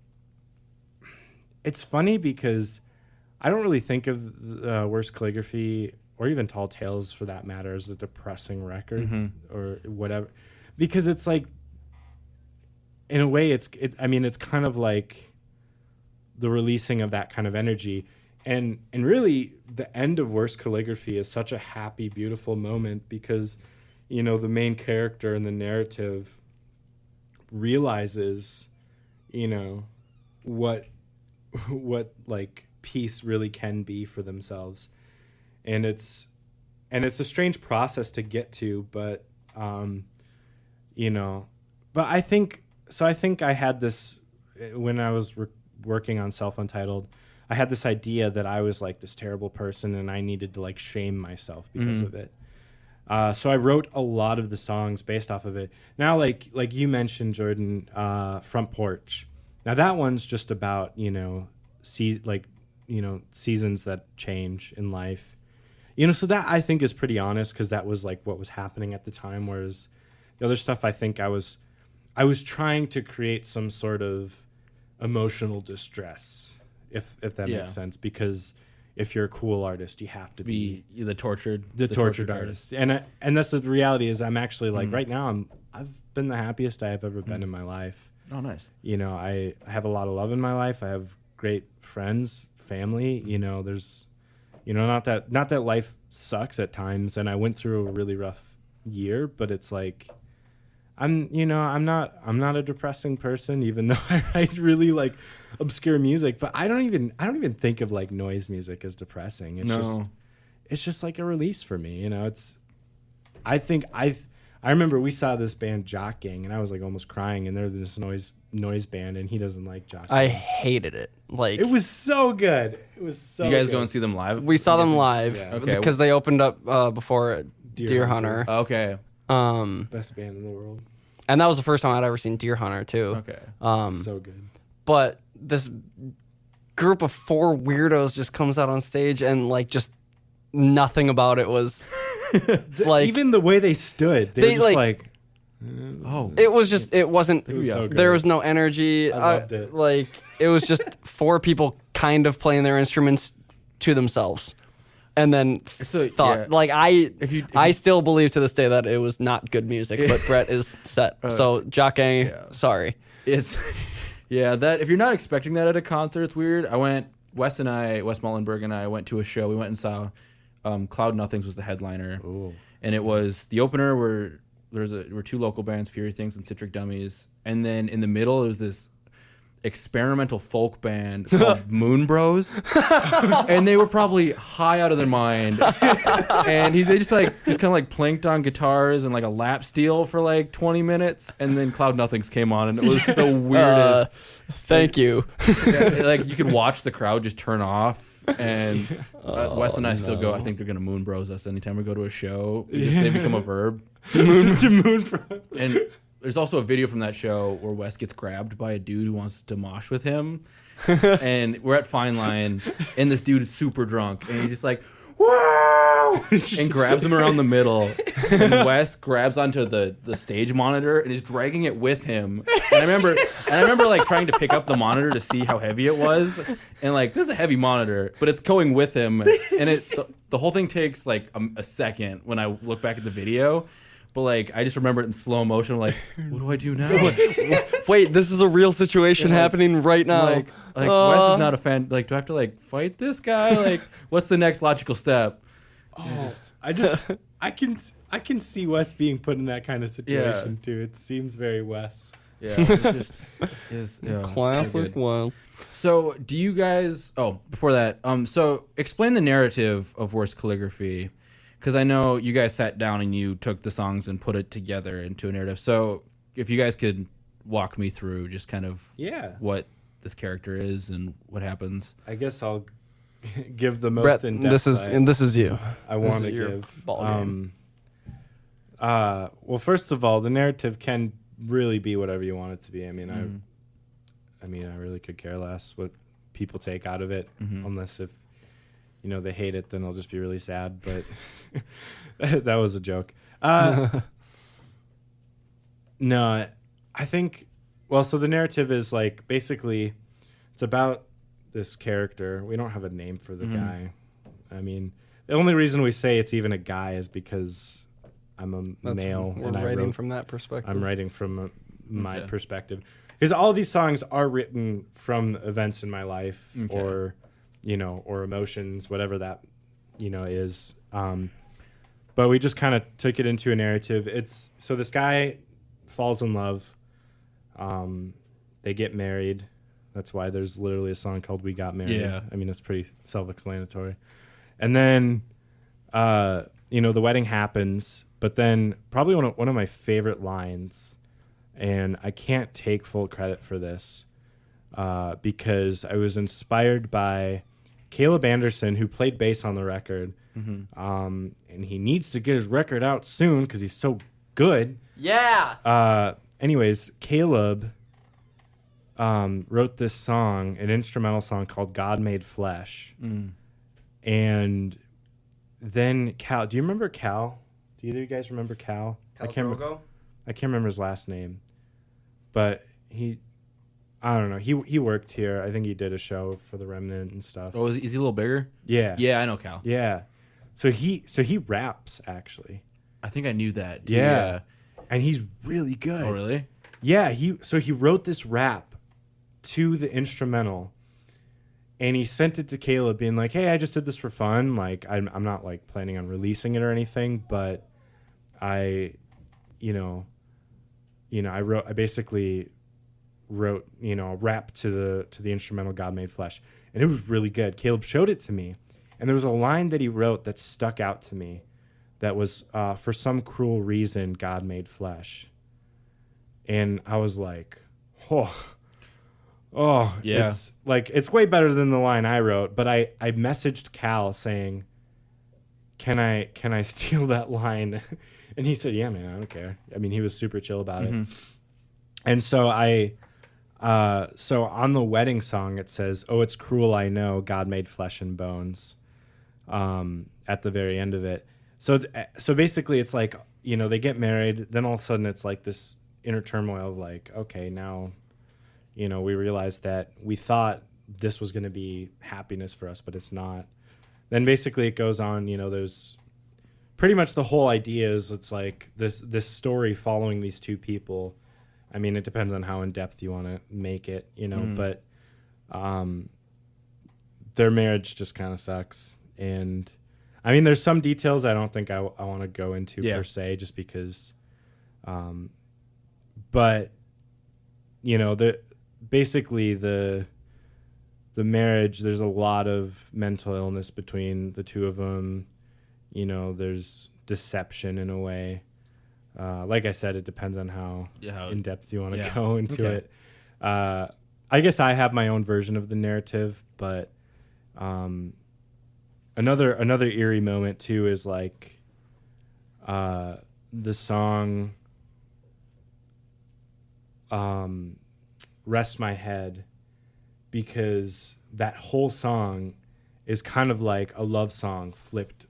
it's funny because I don't really think of Worst Calligraphy or even Tall Tales for that matter as a depressing record or whatever, because it's like, in a way it's kind of like the releasing of that kind of energy. And really the end of Worst Calligraphy is such a happy, beautiful moment because, the main character in the narrative realizes, what like peace really can be for themselves. And it's a strange process to get to, but, but I think I had this, when I was working on Self-Untitled, I had this idea that I was like this terrible person and I needed to like shame myself because of it. So I wrote a lot of the songs based off of it. Now, like you mentioned, Jordan, Front Porch. Now that one's just about, seasons that change in life. So that I think is pretty honest because that was like what was happening at the time. Whereas the other stuff, I think I was trying to create some sort of emotional distress, if that makes sense. Because if you're a cool artist, you have to be the tortured artist. And that's the reality is I'm actually like right now I've been the happiest I have ever been in my life. Oh, nice. I have a lot of love in my life. I have great friends, family. There's, not that life sucks at times, and I went through a really rough year, but it's like I'm not a depressing person, even though I write really like obscure music. But I don't even think of like noise music as depressing. It's just like a release for me. I remember we saw this band Jock Gang, and I was like almost crying, and they're this noise band, and he doesn't like Jock Gang. I hated it. Like, it was so good. It was so. You guys good. go and see them live? We saw them live because they opened up before Deer Hunter. Okay. Best band in the world. And that was the first time I'd ever seen Deer Hunter too. Okay. So good. But this group of four weirdos just comes out on stage, and like just nothing about it was like, even the way they stood, they were just like it was just, it wasn't, it was so good. There was no energy. I loved it. Like, it was just four people kind of playing their instruments to themselves. And then I still believe to this day that it was not good music, but Brett is set. So Jock Gang, sorry. It's that if you're not expecting that at a concert, it's weird. Wes Mullenberg and I went to a show. We went and saw Cloud Nothings was the headliner. Ooh. And it was the opener were two local bands, Fury Things and Citric Dummies, and then in the middle it was this experimental folk band called Moon Bros, and they were probably high out of their mind, and they just kind of like planked on guitars and like a lap steel for like 20 minutes, and then Cloud Nothings came on, and it was the weirdest. Thank you. Like you could watch the crowd just turn off. And Wes and I still go. I think they're gonna Moon Bros us anytime we go to a show. They become a verb. Moon Bros. And there's also a video from that show where Wes gets grabbed by a dude who wants to mosh with him. And we're at Fine Line, and this dude is super drunk, and he's just like, "Wow!" and grabs him around the middle. And Wes grabs onto the stage monitor and is dragging it with him. And I remember like trying to pick up the monitor to see how heavy it was, and like this is a heavy monitor, but it's going with him, and the whole thing takes like a second when I look back at the video. But like I just remember it in slow motion. I'm like, what do I do now? Wait, this is a real situation happening right now. Like Wes is not a fan. Like, do I have to like fight this guy? Like, what's the next logical step? I can see Wes being put in that kind of situation too. It seems very Wes. Yeah, it just classic. So Well, so do you guys? Oh, before that, so explain the narrative of Worst Calligraphy, because I know you guys sat down and you took the songs and put it together into a narrative. So if you guys could walk me through just kind of what this character is and what happens. I guess I'll give the most Brett, in-depth. this is you. I want to give. Well, first of all, the narrative can really be whatever you want it to be. I mean, I really could care less what people take out of it, unless if they hate it, then I'll just be really sad. But that was a joke. No, I think. Well, so the narrative is like basically, it's about this character. We don't have a name for the guy. I mean, the only reason we say it's even a guy is because I'm a male, We're and writing from that perspective. I'm writing from my perspective, because all these songs are written from events in my life, or or emotions, whatever that is. But we just kind of took it into a narrative. It's so this guy falls in love. They get married. That's why there's literally a song called "We Got Married." Yeah. I mean, it's pretty self-explanatory. And then, the wedding happens. But then, probably one of my favorite lines, and I can't take full credit for this, because I was inspired by Caleb Anderson, who played bass on the record. And he needs to get his record out soon because he's so good. Yeah. Anyways, Caleb wrote this song, an instrumental song called "God Made Flesh," and then Cal. Do you remember Cal? Do either of you guys remember Cal? I can't remember his last name, but I don't know. He worked here. I think he did a show for the Remnant and stuff. Oh, is he a little bigger? Yeah. Yeah, I know Cal. Yeah. So he raps actually. I think I knew that. Yeah. And he's really good. Oh, really? Yeah, he wrote this rap to the instrumental, and he sent it to Caleb, being like, "Hey, I just did this for fun. Like, I'm not like planning on releasing it or anything, but I basically wrote a rap to the instrumental "God Made Flesh," and it was really good. Caleb showed it to me, and there was a line that he wrote that stuck out to me. That was, for some cruel reason, God made flesh. And I was like, yeah. It's way better than the line I wrote. But I messaged Cal saying, can I steal that line? And he said, yeah, man, I don't care. I mean, he was super chill about it. And so so on the wedding song, it says, "Oh, it's cruel, I know, God made flesh and bones," at the very end of it. So basically, it's like, they get married. Then all of a sudden, it's like this inner turmoil of like, okay, now, we realize that we thought this was going to be happiness for us, but it's not. Then basically, it goes on. There's pretty much the whole idea is it's like this story following these two people. I mean, it depends on how in depth you want to make it, but their marriage just kind of sucks. And I mean, there's some details I don't think I want to go into per se, just because. But basically the marriage, there's a lot of mental illness between the two of them. There's deception in a way. Like I said, it depends on how in depth you want to go into it. I guess I have my own version of the narrative, but. Another eerie moment too is like the song "Rest My Head," because that whole song is kind of like a love song flipped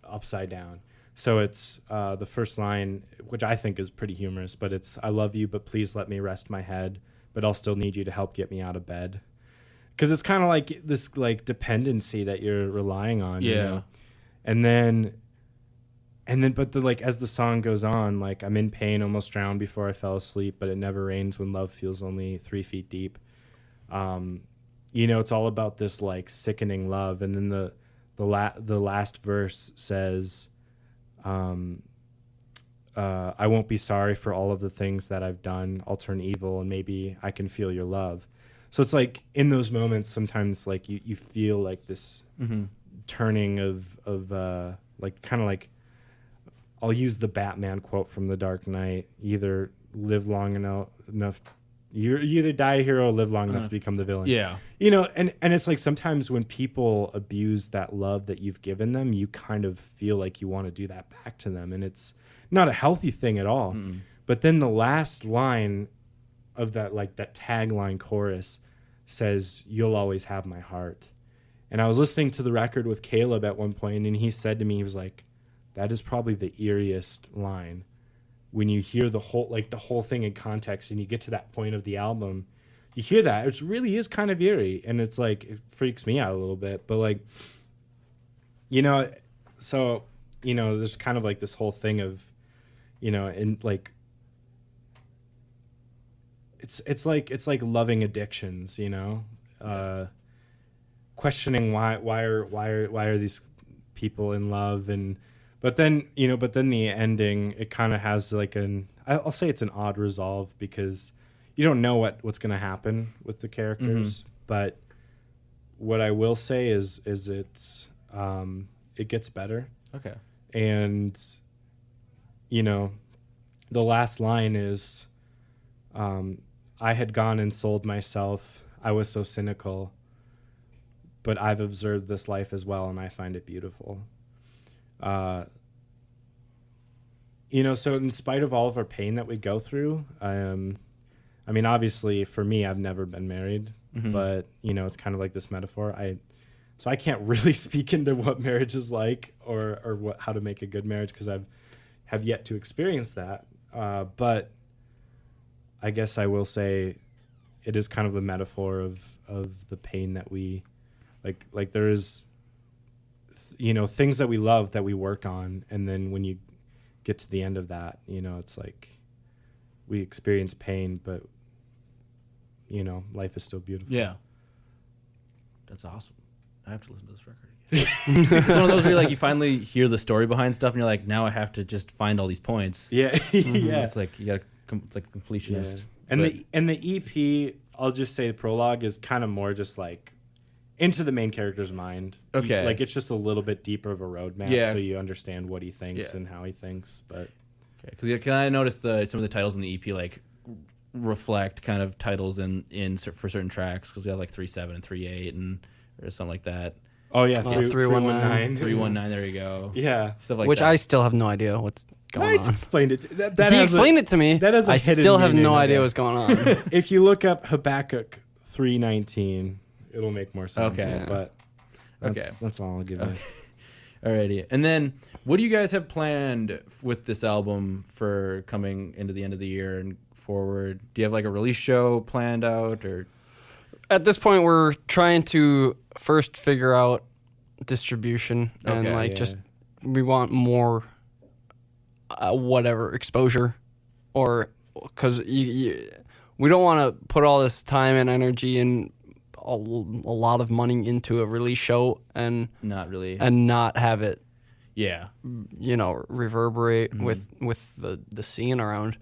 upside down. So it's the first line, which I think is pretty humorous, but it's, "I love you, but please let me rest my head, but I'll still need you to help get me out of bed." Because it's kind of like this like dependency that you're relying on. And then but as the song goes on, like, "I'm in pain, almost drowned before I fell asleep, but it never rains when love feels only 3 feet deep." It's all about this like sickening love. And then the last verse says, "I won't be sorry for all of the things that I've done. I'll turn evil and maybe I can feel your love." So it's like in those moments, sometimes like you feel like this turning of like kind of like, I'll use the Batman quote from The Dark Knight: "Either live long enough You either die a hero or live long enough to become the villain. Yeah. You know, and it's like sometimes when people abuse that love that you've given them, you kind of feel like you want to do that back to them. And it's not a healthy thing at all. Mm-mm. But then the last line of that, like that tagline chorus says, "You'll always have my heart." And I was listening to the record with Caleb at one point, and he said to me, he was like, that is probably the eeriest line. When you hear the whole thing in context and you get to that point of the album, you hear that. It really is kind of eerie. And it's like, it freaks me out a little bit. But like, you know, so, you know, there's kind of like this whole thing of, you know, and like, it's like loving addictions, you know, questioning why are these people in love, and but then the ending, it kind of has like I'll say it's an odd resolve, because you don't know what's going to happen with the characters. Mm-hmm. But what I will say is it's it gets better. Okay. And you know, the last line is, I had gone and sold myself. I was so cynical, but I've observed this life as well, and I find it beautiful. You know, so in spite of all of our pain that we go through, I mean, obviously for me, I've never been married, mm-hmm. but you know, it's kind of like this metaphor. So I can't really speak into what marriage is like, or how to make a good marriage, because have yet to experience that. But I guess I will say it is kind of the metaphor of the pain that we like there is, you know, things that we love that we work on, and then when you get to the end of that, you know, it's like we experience pain, but you know, life is still beautiful. Yeah. That's awesome. I have to listen to this record again. It's one of those where like you finally hear the story behind stuff, and you're like, now I have to just find all these points. Yeah. Yeah. It's like you got like completionist. Yeah. And the EP, I'll just say the prologue is kind of more just like into the main character's mind. Okay. Like it's just a little bit deeper of a roadmap, so you understand what he thinks and how he thinks. But okay, because I noticed some of the titles in the EP like reflect kind of titles in for certain tracks, because we have like 3-7 and 3-8 and or something like that. Oh yeah, 319. 319. There you go. Yeah, stuff like which that. I still have no idea what's going on. Explained it. He explained it to me. That has a I hidden still have no meaning, idea what's going on. If you look up Habakkuk 3:19, it'll make more sense. Okay, yeah. But that's all I'll give you. Alrighty, and then what do you guys have planned with this album for coming into the end of the year and forward? Do you have like a release show planned out, or? At this point, we're trying to first figure out distribution and just we want more whatever exposure, or because we don't want to put all this time and energy and a lot of money into a release show and not have it you know, reverberate mm-hmm. with the scene around.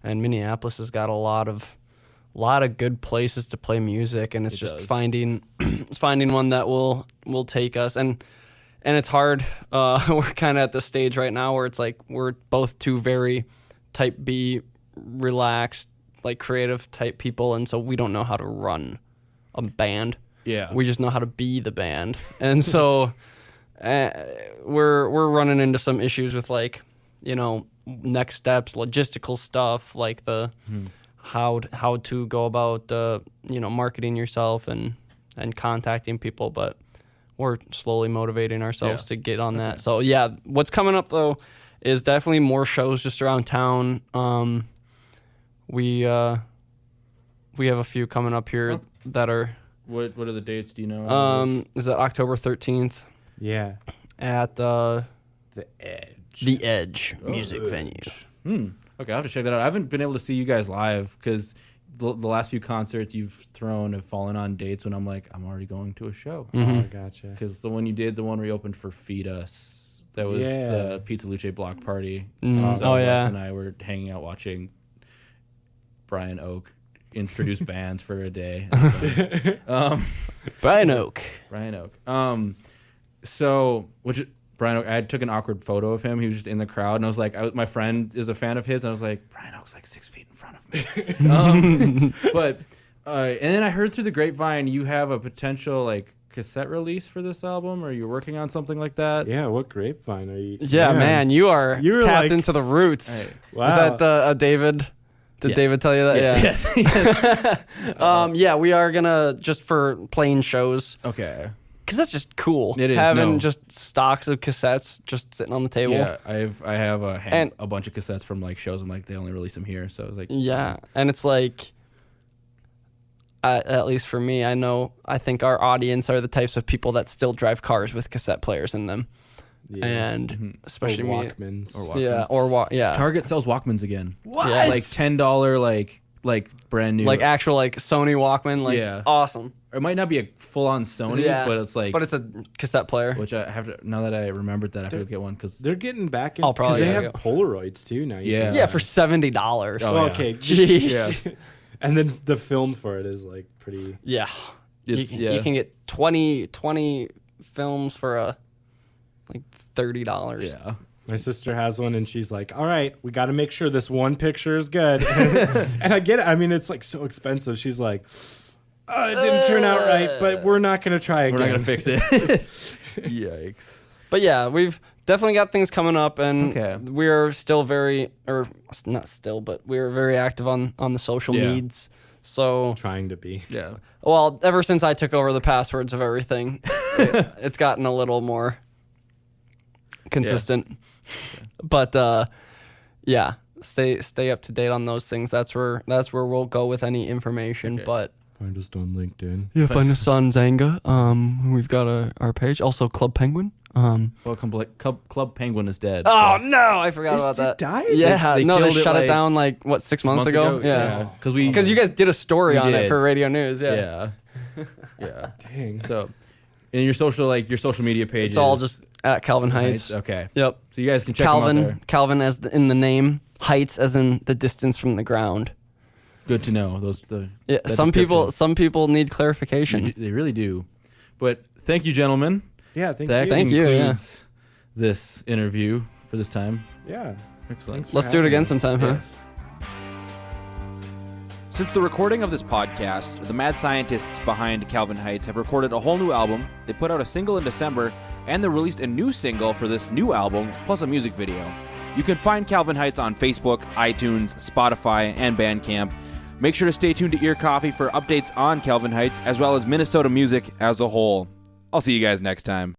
And Minneapolis has got a lot of good places to play music, and it's just finding one that will take us, and it's hard. We're kind of at the stage right now where it's like we're both two very type B, relaxed, like creative type people, and so we don't know how to run a band. Yeah, we just know how to be the band, and so we're running into some issues with, like, you know, next steps, logistical stuff, like the. How to go about you know, marketing yourself and contacting people, but we're slowly motivating ourselves to get on that. So what's coming up though is definitely more shows just around town. We have a few coming up here that are. What are the dates? Do you know? Is that October 13th? Yeah, at the Edge. The Edge music venue. Okay, I'll have to check that out. I haven't been able to see you guys live because the last few concerts you've thrown have fallen on dates when I'm like, I'm already going to a show. Mm-hmm. Oh, gotcha. Because the one you did, the one where you opened for Feed Us, that was the Pizza Luce block party. So Wes and I were hanging out watching Brian Oak introduce bands for a day. Brian Oak. So, Brian, I took an awkward photo of him. He was just in the crowd, and I was like, my friend is a fan of his, and I was like, Brian Oak's like 6 feet in front of me. But and then I heard through the grapevine you have a potential like cassette release for this album, or you're working on something like that. Yeah, what grapevine are you? Yeah, man, you're tapped into the roots. Hey. Wow. Is that David? Did David tell you that? Yeah. Yes. Yeah, we are gonna just for playing shows. Okay. Because that's just cool. It is, having just stocks of cassettes just sitting on the table. Yeah, I have a bunch of cassettes from like shows. I'm like, they only release them here, so like. Yeah, and it's like, at least for me, I think our audience are the types of people that still drive cars with cassette players in them, and especially or me. Walkmans. Yeah. Target sells Walkmans again. What? Yeah, like $10 like brand new. Like actual like Sony Walkman. Like awesome. It might not be a full on Sony, but it's like. But it's a cassette player. Which I have to, now that I remembered that, I have to get one because they're getting back in. I'll probably because they have Polaroids too now. Yeah, for $70. Oh, okay. Jeez. Yeah. And then the film for it is like pretty. Yeah. You can get 20 films for like $30. Yeah. My sister has one, and she's like, "All right, we got to make sure this one picture is good." And I get it. I mean, it's like so expensive. She's like, "It didn't turn out right, but we're not gonna try again. We're not gonna fix it." Yikes. But yeah, we've definitely got things coming up, and we're still we're very active on the social needs. So Trying to be. Yeah. Well, ever since I took over the passwords of everything, it's gotten a little more consistent. But yeah, stay up to date on those things. That's where we'll go with any information. But Find us on LinkedIn. yeah, find us on Zanga. We've got our page. Also, Club Penguin. Well, Club Penguin is dead. Oh no, I forgot about that. Died? Yeah, They they killed it, shut it like, down like what 6 months ago? Yeah, because you guys did a story on it did. for Radio News. Yeah. Dang. So, in your social media page, It's all just at Calvin Heights. Okay. Yep. So you guys can check them out there. Calvin as in the name, Heights as in the distance from the ground. Good to know. Some people need clarification. They really do. But thank you, gentlemen. Yeah, thank That you. Thank you, concludes this interview for this time. Yeah. Excellent. Let's do it again sometime, huh? Since the recording of this podcast, the mad scientists behind Calvin Heights have recorded a whole new album. They put out a single in December, and they released a new single for this new album, plus a music video. You can find Calvin Heights on Facebook, iTunes, Spotify, and Bandcamp. Make sure to stay tuned to Ear Coffee for updates on Calvin Heights, as well as Minnesota music as a whole. I'll see you guys next time.